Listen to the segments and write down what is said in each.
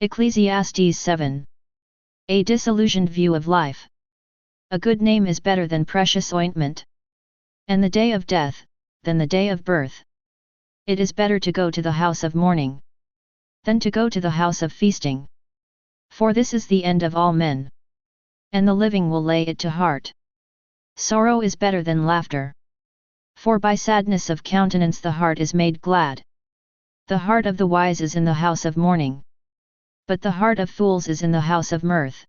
Ecclesiastes 7. A disillusioned view of life. A good name is better than precious ointment, and the day of death than the day of birth. It is better to go to the house of mourning than to go to the house of feasting. For this is the end of all men, and the living will lay it to heart. Sorrow is better than laughter, for by sadness of countenance the heart is made glad. The heart of the wise is in the house of mourning, but the heart of fools is in the house of mirth.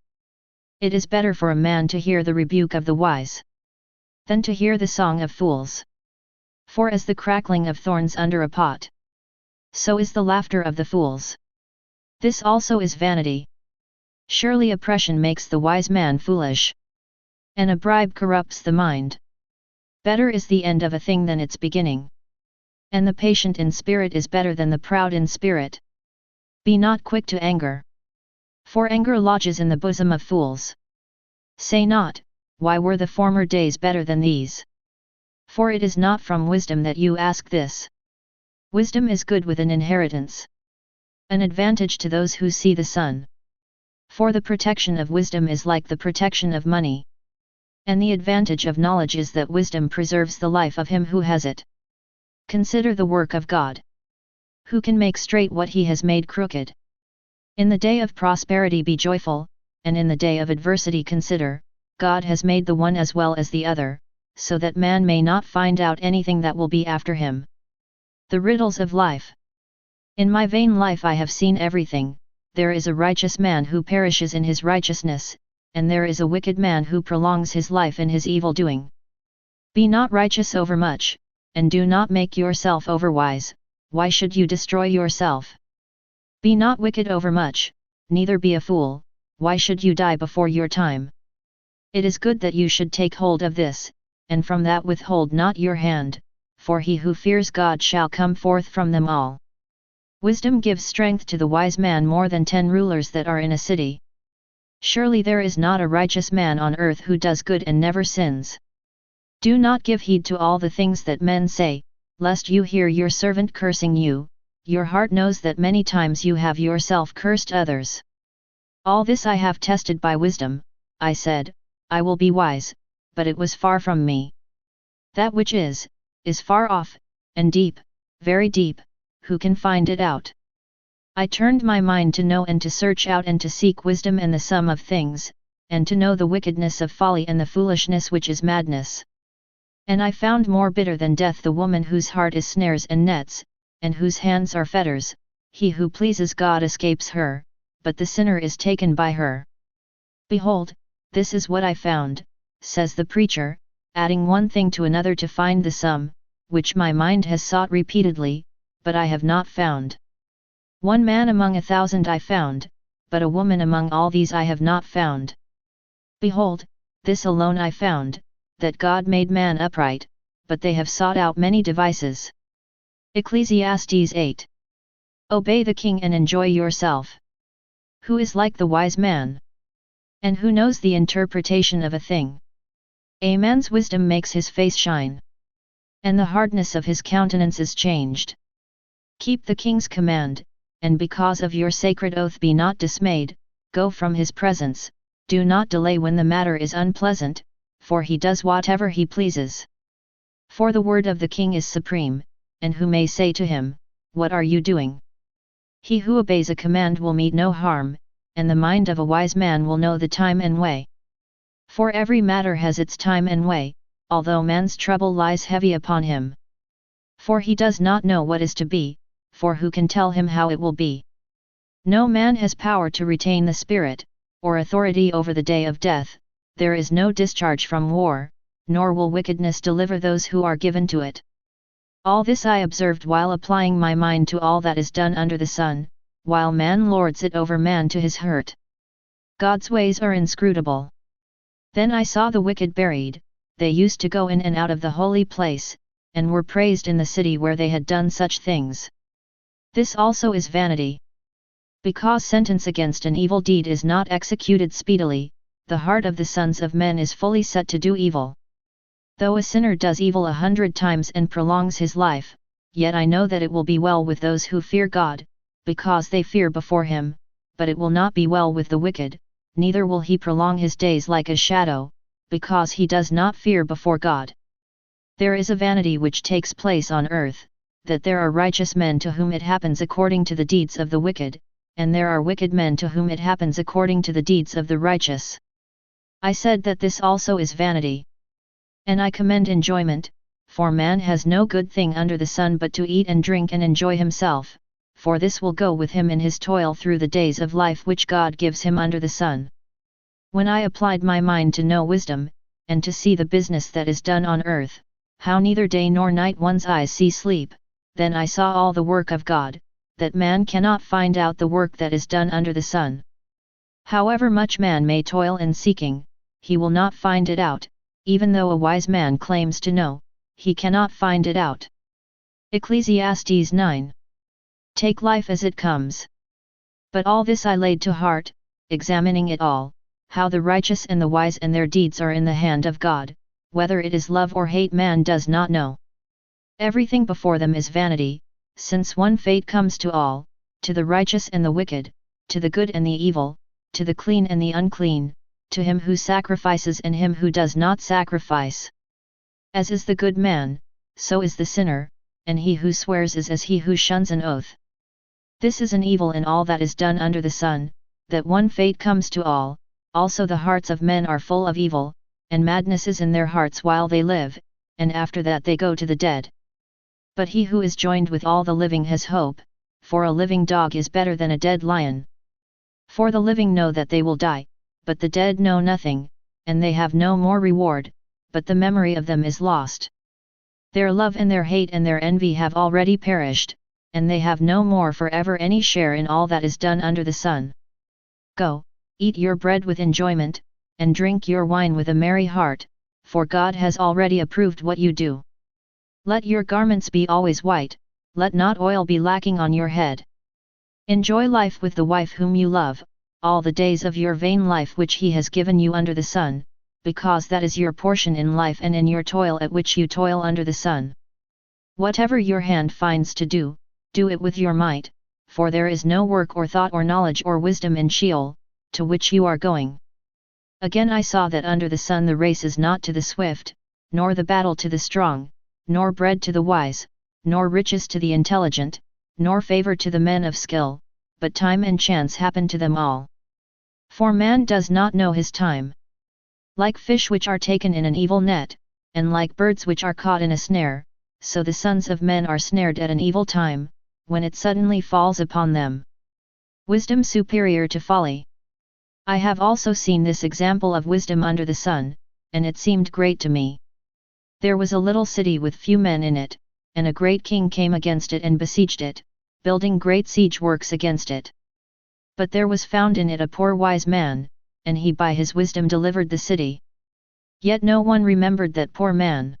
It is better for a man to hear the rebuke of the wise than to hear the song of fools. For as the crackling of thorns under a pot, so is the laughter of the fools. This also is vanity. Surely oppression makes the wise man foolish, and a bribe corrupts the mind. Better is the end of a thing than its beginning, and the patient in spirit is better than the proud in spirit. Be not quick to anger, for anger lodges in the bosom of fools. Say not, why were the former days better than these? For it is not from wisdom that you ask this. Wisdom is good with an inheritance, an advantage to those who see the sun. For the protection of wisdom is like the protection of money, and the advantage of knowledge is that wisdom preserves the life of him who has it. Consider the work of God, who can make straight what he has made crooked. In the day of prosperity be joyful, and in the day of adversity consider, God has made the one as well as the other, so that man may not find out anything that will be after him. The riddles of life. In my vain life I have seen everything. There is a righteous man who perishes in his righteousness, and there is a wicked man who prolongs his life in his evil doing. Be not righteous overmuch, and do not make yourself overwise. Why should you destroy yourself? Be not wicked overmuch, neither be a fool. Why should you die before your time? It is good that you should take hold of this, and from that withhold not your hand, for he who fears God shall come forth from them all. Wisdom gives strength to the wise man more than 10 rulers that are in a city. Surely there is not a righteous man on earth who does good and never sins. Do not give heed to all the things that men say, lest you hear your servant cursing you. Your heart knows that many times you have yourself cursed others. All this I have tested by wisdom. I said, I will be wise, but it was far from me. That which is far off, and deep, very deep, who can find it out? I turned my mind to know and to search out and to seek wisdom and the sum of things, and to know the wickedness of folly and the foolishness which is madness. And I found more bitter than death the woman whose heart is snares and nets, and whose hands are fetters. He who pleases God escapes her, but the sinner is taken by her. Behold, this is what I found, says the preacher, adding one thing to another to find the sum, which my mind has sought repeatedly, but I have not found. One man among 1,000 I found, but a woman among all these I have not found. Behold, this alone I found, that God made man upright, but they have sought out many devices. Ecclesiastes 8. Obey the king and enjoy yourself. Who is like the wise man? And who knows the interpretation of a thing? A man's wisdom makes his face shine, and the hardness of his countenance is changed. Keep the king's command, and because of your sacred oath be not dismayed. Go from his presence, do not delay when the matter is unpleasant, for he does whatever he pleases. For the word of the king is supreme, and who may say to him, what are you doing? He who obeys a command will meet no harm, and the mind of a wise man will know the time and way. For every matter has its time and way, although man's trouble lies heavy upon him. For he does not know what is to be, for who can tell him how it will be? No man has power to retain the spirit, or authority over the day of death. There is no discharge from war, nor will wickedness deliver those who are given to it. All this I observed while applying my mind to all that is done under the sun, while man lords it over man to his hurt. God's ways are inscrutable. Then I saw the wicked buried. They used to go in and out of the holy place, and were praised in the city where they had done such things. This also is vanity. Because sentence against an evil deed is not executed speedily, the heart of the sons of men is fully set to do evil. Though a sinner does evil 100 times and prolongs his life, yet I know that it will be well with those who fear God, because they fear before him. but it will not be well with the wicked, neither will he prolong his days like a shadow, because he does not fear before God. There is a vanity which takes place on earth, that there are righteous men to whom it happens according to the deeds of the wicked, and there are wicked men to whom it happens according to the deeds of the righteous. I said that this also is vanity. And I commend enjoyment, for man has no good thing under the sun but to eat and drink and enjoy himself, for this will go with him in his toil through the days of life which God gives him under the sun. When I applied my mind to know wisdom, and to see the business that is done on earth, how neither day nor night one's eyes see sleep, then I saw all the work of God, that man cannot find out the work that is done under the sun. However much man may toil in seeking, he will not find it out, even though a wise man claims to know, he cannot find it out. Ecclesiastes 9. Take life as it comes. But all this I laid to heart, examining it all, how the righteous and the wise and their deeds are in the hand of God, whether it is love or hate man does not know. Everything before them is vanity, since one fate comes to all, to the righteous and the wicked, to the good and the evil, to the clean and the unclean, to him who sacrifices and him who does not sacrifice. As is the good man, so is the sinner, and he who swears is as he who shuns an oath. This is an evil in all that is done under the sun, that one fate comes to all, also the hearts of men are full of evil, and madness is in their hearts while they live, and after that they go to the dead. But he who is joined with all the living has hope, for a living dog is better than a dead lion. For the living know that they will die, but the dead know nothing, and they have no more reward, but the memory of them is lost. Their love and their hate and their envy have already perished, and they have no more forever any share in all that is done under the sun. Go, eat your bread with enjoyment, and drink your wine with a merry heart, for God has already approved what you do. Let your garments be always white, let not oil be lacking on your head. Enjoy life with the wife whom you love, all the days of your vain life which he has given you under the sun, because that is your portion in life and in your toil at which you toil under the sun. Whatever your hand finds to do, do it with your might, for there is no work or thought or knowledge or wisdom in Sheol, to which you are going. Again I saw that under the sun the race is not to the swift, nor the battle to the strong, nor bread to the wise, nor riches to the intelligent, nor favor to the men of skill, but time and chance happen to them all. For man does not know his time. Like fish which are taken in an evil net, and like birds which are caught in a snare, so the sons of men are snared at an evil time, when it suddenly falls upon them. Wisdom superior to folly. I have also seen this example of wisdom under the sun, and it seemed great to me. There was a little city with few men in it, and a great king came against it and besieged it, building great siege works against it. But there was found in it a poor wise man, and he by his wisdom delivered the city. Yet no one remembered that poor man.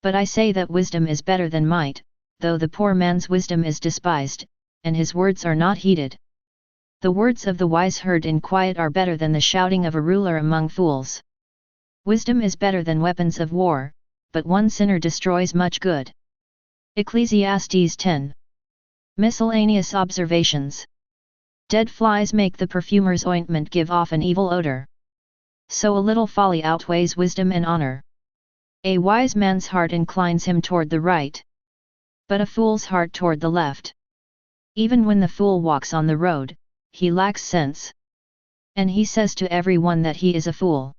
But I say that wisdom is better than might, though the poor man's wisdom is despised, and his words are not heeded. The words of the wise heard in quiet are better than the shouting of a ruler among fools. Wisdom is better than weapons of war, but one sinner destroys much good. Ecclesiastes 10. Miscellaneous observations. Dead flies make the perfumer's ointment give off an evil odor. So a little folly outweighs wisdom and honor. A wise man's heart inclines him toward the right, but a fool's heart toward the left. Even when the fool walks on the road, he lacks sense. And he says to everyone that he is a fool.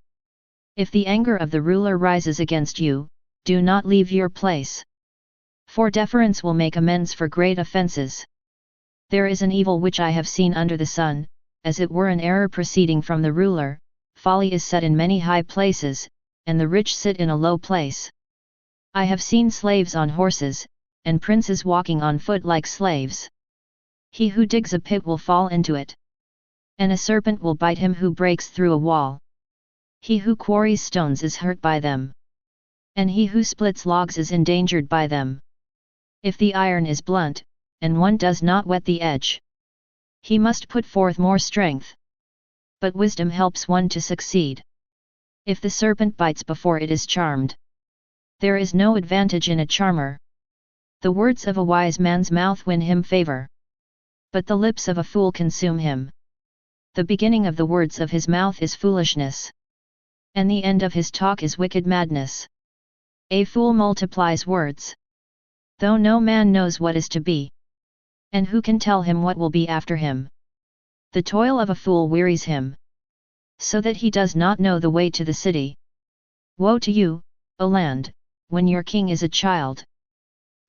If the anger of the ruler rises against you, do not leave your place. For deference will make amends for great offenses. There is an evil which I have seen under the sun, as it were an error proceeding from the ruler. Folly is set in many high places, and the rich sit in a low place. I have seen slaves on horses, and princes walking on foot like slaves. He who digs a pit will fall into it, and a serpent will bite him who breaks through a wall. He who quarries stones is hurt by them, and he who splits logs is endangered by them. If the iron is blunt, and one does not whet the edge, he must put forth more strength. But wisdom helps one to succeed. If the serpent bites before it is charmed, there is no advantage in a charmer. The words of a wise man's mouth win him favor, but the lips of a fool consume him. The beginning of the words of his mouth is foolishness, and the end of his talk is wicked madness. A fool multiplies words, though no man knows what is to be, and who can tell him what will be after him? The toil of a fool wearies him, so that he does not know the way to the city. Woe to you, O land, when your king is a child,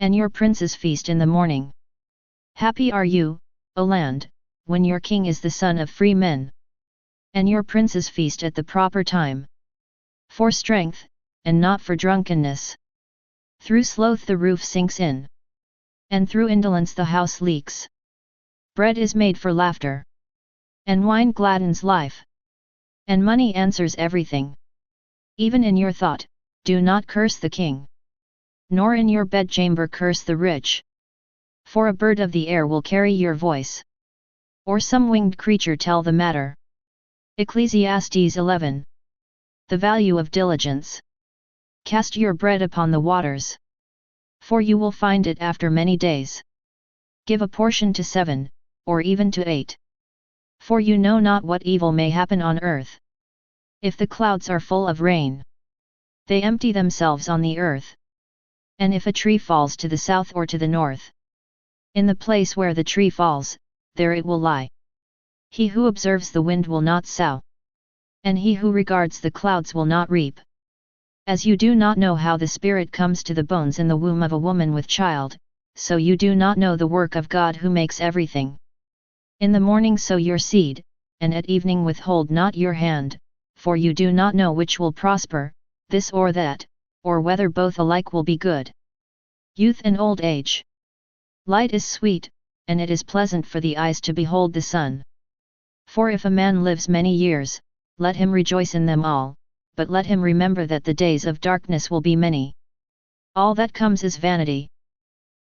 and your princes feast in the morning. Happy are you, O land, when your king is the son of free men, and your princes feast at the proper time. For strength, and not for drunkenness. Through sloth the roof sinks in, and through indolence the house leaks. Bread is made for laughter, and wine gladdens life, and money answers everything. Even in your thought, do not curse the king, nor in your bedchamber curse the rich. For a bird of the air will carry your voice, or some winged creature tell the matter. Ecclesiastes 11. The value of diligence. Cast your bread upon the waters, for you will find it after many days. Give a portion to 7, or even to 8. For you know not what evil may happen on earth. If the clouds are full of rain, they empty themselves on the earth. And if a tree falls to the south or to the north, in the place where the tree falls, there it will lie. He who observes the wind will not sow, and he who regards the clouds will not reap. As you do not know how the Spirit comes to the bones in the womb of a woman with child, so you do not know the work of God who makes everything. In the morning sow your seed, and at evening withhold not your hand, for you do not know which will prosper, this or that, or whether both alike will be good. Youth and old age. Light is sweet, and it is pleasant for the eyes to behold the sun. For if a man lives many years, let him rejoice in them all, but let him remember that the days of darkness will be many. All that comes is vanity.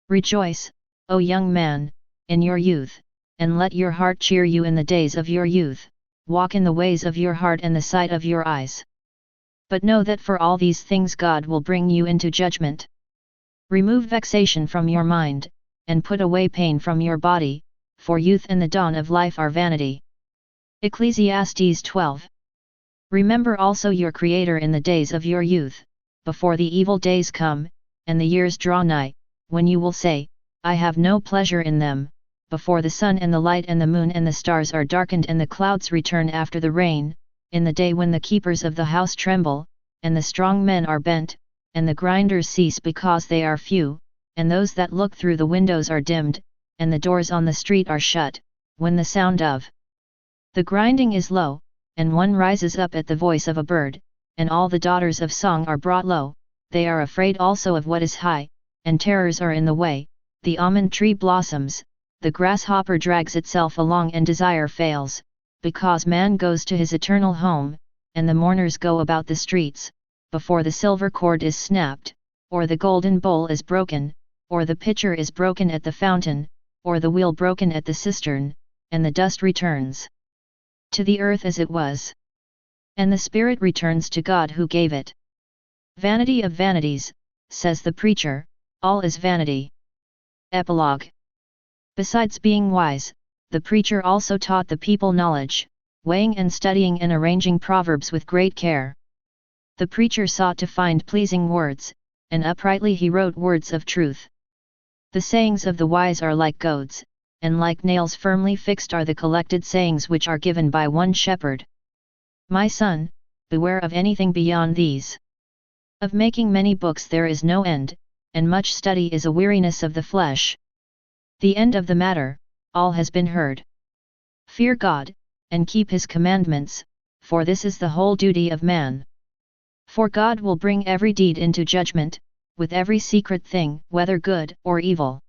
Rejoice, O young man, in your youth, and let your heart cheer you in the days of your youth, walk in the ways of your heart and the sight of your eyes. But know that for all these things God will bring you into judgment. Remove vexation from your mind, and put away pain from your body, for youth and the dawn of life are vanity. Ecclesiastes 12. Remember also your Creator in the days of your youth, before the evil days come, and the years draw nigh, when you will say, I have no pleasure in them, before the sun and the light and the moon and the stars are darkened and the clouds return after the rain, in the day when the keepers of the house tremble, and the strong men are bent, and the grinders cease because they are few, and those that look through the windows are dimmed, and the doors on the street are shut, when the sound of the grinding is low, and one rises up at the voice of a bird, and all the daughters of song are brought low, they are afraid also of what is high, and terrors are in the way, the almond tree blossoms, the grasshopper drags itself along and desire fails, because man goes to his eternal home, and the mourners go about the streets, before the silver cord is snapped, or the golden bowl is broken, or the pitcher is broken at the fountain, or the wheel broken at the cistern, and the dust returns to the earth as it was, and the spirit returns to God who gave it. Vanity of vanities, says the preacher, all is vanity. Epilogue. Besides being wise, the preacher also taught the people knowledge, weighing and studying and arranging proverbs with great care. The preacher sought to find pleasing words, and uprightly he wrote words of truth. The sayings of the wise are like goads, and like nails firmly fixed are the collected sayings which are given by one shepherd. My son, beware of anything beyond these. Of making many books there is no end, and much study is a weariness of the flesh. The end of the matter, all has been heard. Fear God, and keep his commandments, for this is the whole duty of man. For God will bring every deed into judgment, with every secret thing, whether good or evil.